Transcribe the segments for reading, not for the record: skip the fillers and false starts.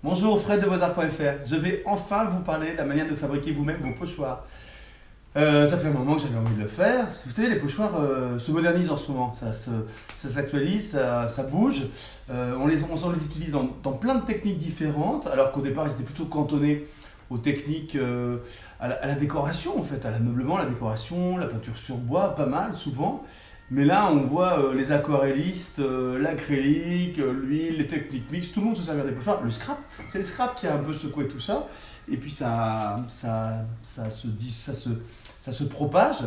Bonjour, Fred de Beaux-Arts.fr. Je vais enfin vous parler de la manière de fabriquer vous-même vos pochoirs. Ça fait un moment que j'avais envie de le faire. Vous savez, les pochoirs se modernisent en ce moment. Ça s'actualise, ça bouge. On s'en les utilise dans plein de techniques différentes, alors qu'au départ, ils étaient plutôt cantonnés aux techniques, à la décoration en fait, à l'ameublement, la décoration, la peinture sur bois, pas mal souvent. Mais là, on voit les aquarellistes, l'acrylique, l'huile, les techniques mixtes, tout le monde se servir des pochoirs. Le scrap, c'est le scrap qui a un peu secoué tout ça. Et puis ça se propage.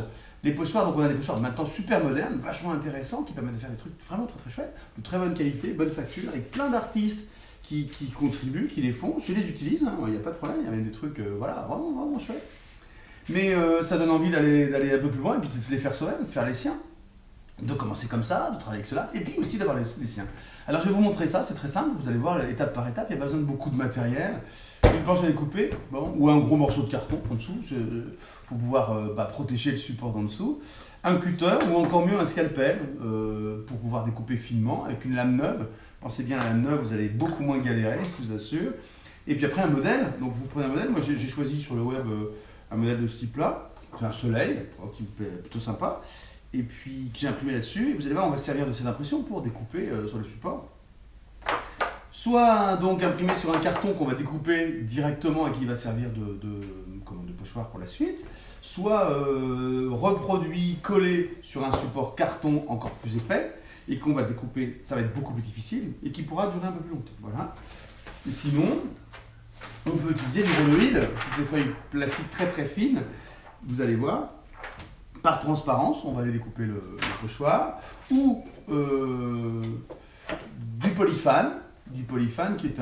Les pochoirs, donc on a des pochoirs maintenant super modernes, vachement intéressants, qui permettent de faire des trucs vraiment très très chouettes, de très bonne qualité, bonne facture, avec plein d'artistes qui contribuent, qui les font. Je les utilise, hein, il n'y a pas de problème, il y a même des trucs voilà, vraiment, vraiment chouettes. Mais ça donne envie d'aller un peu plus loin et puis de les faire soi-même, de faire les siens. De commencer comme ça, de travailler avec cela, et puis aussi d'avoir les siens. Alors je vais vous montrer ça, c'est très simple, vous allez voir étape par étape, il n'y a pas besoin de beaucoup de matériel. Une planche à découper, bon, ou un gros morceau de carton en dessous, pour pouvoir protéger le support d'en dessous. Un cutter, ou encore mieux un scalpel, pour pouvoir découper finement, avec une lame neuve. Pensez bien à la lame neuve, vous allez beaucoup moins galérer, je vous assure. Et puis après un modèle, donc vous prenez un modèle, moi j'ai choisi sur le web un modèle de ce type-là, c'est un soleil, qui me plaît plutôt sympa. Et puis que j'ai imprimé là-dessus, et vous allez voir, on va se servir de cette impression pour découper sur le support. Soit donc imprimé sur un carton qu'on va découper directement et qui va servir de pochoir pour la suite, soit reproduit, collé sur un support carton encore plus épais, et qu'on va découper, ça va être beaucoup plus difficile, et qui pourra durer un peu plus longtemps. Voilà. Et sinon, on peut utiliser du rhodoïde, c'est des feuilles plastiques très très fines, vous allez voir. Par transparence, on va aller découper le pochoir, ou du polyphane qui est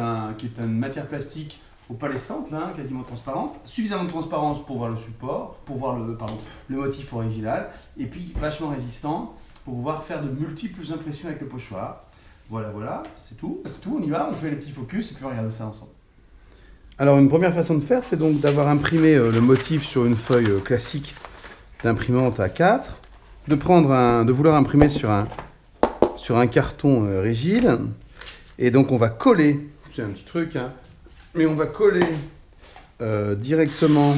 une matière plastique opalescente, là, quasiment transparente, suffisamment de transparence pour voir le support, pour voir le motif original, et puis vachement résistant pour pouvoir faire de multiples impressions avec le pochoir. Voilà, c'est tout, on y va, on fait les petits focus et puis on regarde ça ensemble. Alors une première façon de faire, c'est donc d'avoir imprimé le motif sur une feuille classique d'imprimante A4, de vouloir imprimer sur un carton rigide, et donc on va coller, c'est un petit truc, hein, mais on va coller directement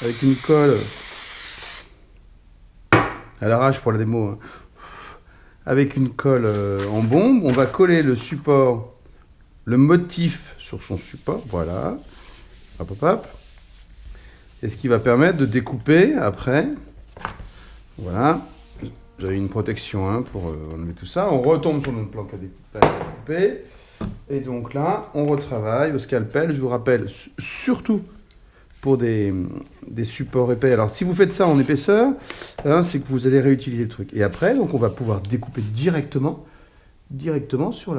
avec une colle à l'arrache pour la démo, hein, avec une colle en bombe, on va coller le support, le motif sur son support, voilà, hop, et ce qui va permettre de découper après. Voilà, j'avais une protection hein, pour enlever tout ça. On retombe sur notre planche à découper. Et donc là, on retravaille au scalpel. Je vous rappelle, surtout pour des supports épais. Alors, si vous faites ça en épaisseur, hein, c'est que vous allez réutiliser le truc. Et après, donc, on va pouvoir découper directement sur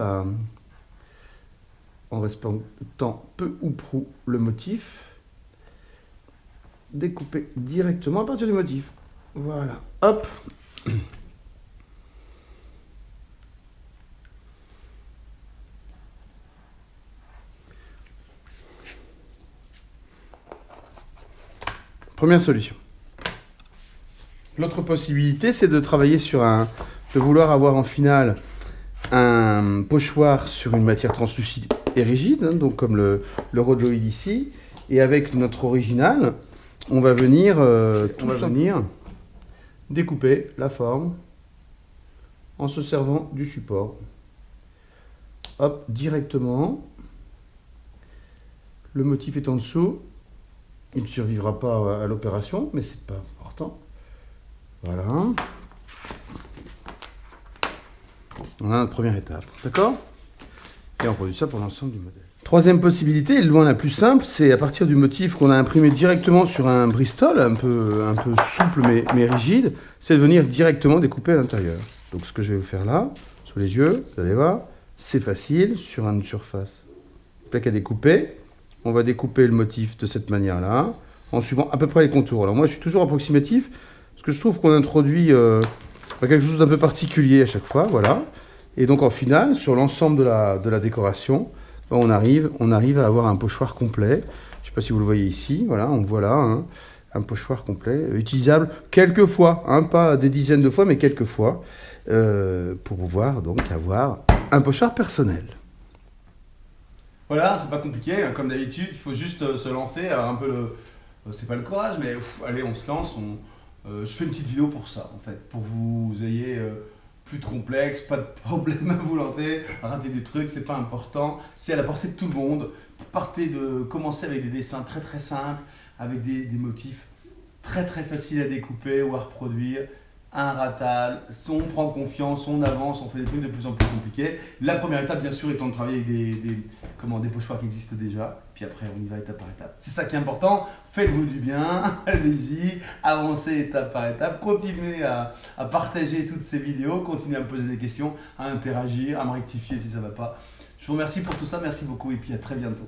en respectant peu ou prou le motif. Découper directement à partir du motif. Voilà, hop. Première solution. L'autre possibilité, c'est de travailler de vouloir avoir en finale un pochoir sur une matière translucide et rigide, hein, donc comme le rhodoïde ici, et avec notre original, on va venir découper la forme en se servant du support. Hop, directement. Le motif est en dessous. Il ne survivra pas à l'opération, mais c'est pas important. Voilà. On a notre première étape, d'accord? Et on produit ça pour l'ensemble du modèle. Troisième possibilité, et loin la plus simple, c'est à partir du motif qu'on a imprimé directement sur un Bristol, un peu souple mais rigide, c'est de venir directement découper à l'intérieur. Donc ce que je vais vous faire là, sous les yeux, vous allez voir, c'est facile, sur une surface plaque à découper. On va découper le motif de cette manière-là, en suivant à peu près les contours. Alors moi je suis toujours approximatif, parce que je trouve qu'on introduit quelque chose d'un peu particulier à chaque fois, voilà. Et donc en finale, sur l'ensemble de la décoration, on arrive à avoir un pochoir complet. Je ne sais pas si vous le voyez ici. Voilà, on voit là hein, un pochoir complet, utilisable quelques fois, hein, pas des dizaines de fois, mais quelques fois, pour pouvoir donc avoir un pochoir personnel. Voilà, c'est pas compliqué, hein, comme d'habitude, il faut juste se lancer, un peu c'est pas le courage, mais allez, on se lance. Je fais une petite vidéo pour ça, en fait, pour que vous ayez plus de complexe, pas de problème à vous lancer, à rater des trucs, c'est pas important, c'est à la portée de tout le monde. Commencez avec des dessins très très simples, avec des motifs très très faciles à découper ou à reproduire. Inratable, on prend confiance, on avance, on fait des trucs de plus en plus compliqués. La première étape, bien sûr, étant de travailler avec des pochoirs qui existent déjà. Puis après, on y va étape par étape. C'est ça qui est important. Faites-vous du bien, allez-y, avancez étape par étape. Continuez à partager toutes ces vidéos, continuez à me poser des questions, à interagir, à me rectifier si ça ne va pas. Je vous remercie pour tout ça, merci beaucoup et puis à très bientôt.